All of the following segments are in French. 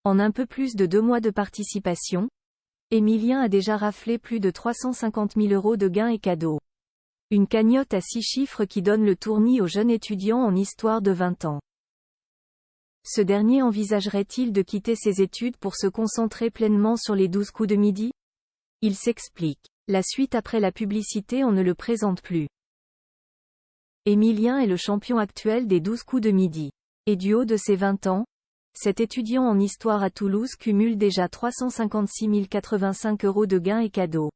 En un peu plus de 2 mois de participation, Emilien a déjà raflé plus de 350 000 € de gains et cadeaux. Une cagnotte à 6 chiffres qui donne le tournis au jeune étudiant en histoire de 20 ans. Ce dernier envisagerait-il de quitter ses études pour se concentrer pleinement sur les 12 coups de midi? Il s'explique. La suite après la publicité, on ne le présente plus. Emilien est le champion actuel des 12 coups de midi. Et du haut de ses 20 ans, cet étudiant en histoire à Toulouse cumule déjà 356 085 € de gains et cadeaux.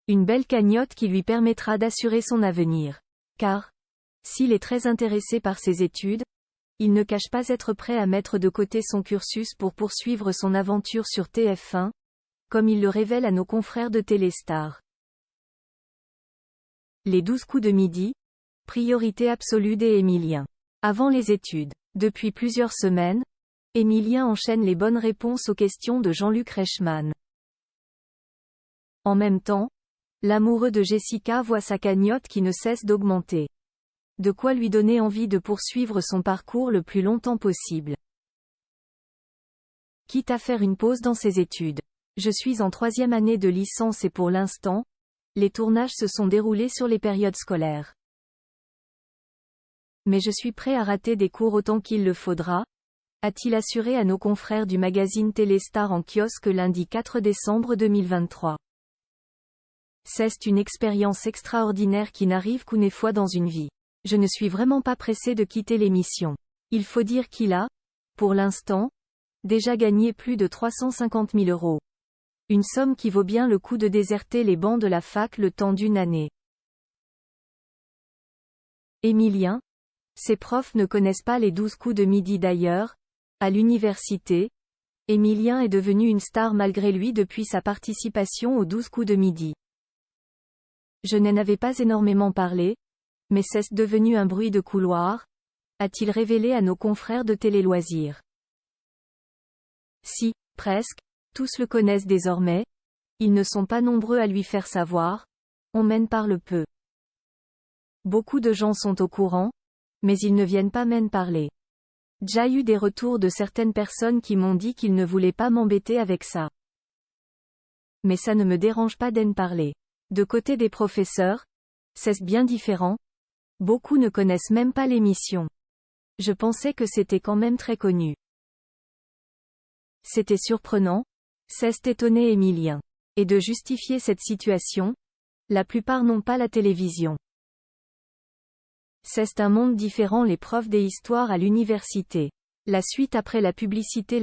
Une belle cagnotte qui lui permettra d'assurer son avenir. Car, s'il est très intéressé par ses études, il ne cache pas être prêt à mettre de côté son cursus pour poursuivre son aventure sur TF1, comme il le révèle à nos confrères de Téléstar. Les 12 coups de midi, priorité absolue des Emilien. Avant les études. Depuis plusieurs semaines, Emilien enchaîne les bonnes réponses aux questions de Jean-Luc Reichmann. En même temps, l'amoureux de Jessica voit sa cagnotte qui ne cesse d'augmenter. De quoi lui donner envie de poursuivre son parcours le plus longtemps possible. Quitte à faire une pause dans ses études. Je suis en 3e année de licence et pour l'instant, les tournages se sont déroulés sur les périodes scolaires. Mais je suis prêt à rater des cours autant qu'il le faudra, a-t-il assuré à nos confrères du magazine Téléstar en kiosque lundi 4 décembre 2023. C'est une expérience extraordinaire qui n'arrive qu'une fois dans une vie. Je ne suis vraiment pas pressé de quitter l'émission. Il faut dire qu'il a, pour l'instant, déjà gagné plus de 350 000 €. Une somme qui vaut bien le coup de déserter les bancs de la fac le temps d'une année. Emilien. Ses profs ne connaissent pas les 12 coups de midi d'ailleurs. À l'université, Emilien est devenu une star malgré lui depuis sa participation aux 12 coups de midi. Je n'en avais pas énormément parlé, mais c'est devenu un bruit de couloir, a-t-il révélé à nos confrères de Télé Loisirs. Si, presque, tous le connaissent désormais, ils ne sont pas nombreux à lui faire savoir, on m'en parle peu. Beaucoup de gens sont au courant, mais ils ne viennent pas m'en parler. J'ai eu des retours de certaines personnes qui m'ont dit qu'ils ne voulaient pas m'embêter avec ça. Mais ça ne me dérange pas d'en parler. De côté des professeurs, c'est bien différent. Beaucoup ne connaissent même pas l'émission. Je pensais que c'était quand même très connu. C'était surprenant, s'est étonné Emilien. Et de justifier cette situation, la plupart n'ont pas la télévision. C'est un monde différent les profs des histoires à l'université. La suite après la publicité.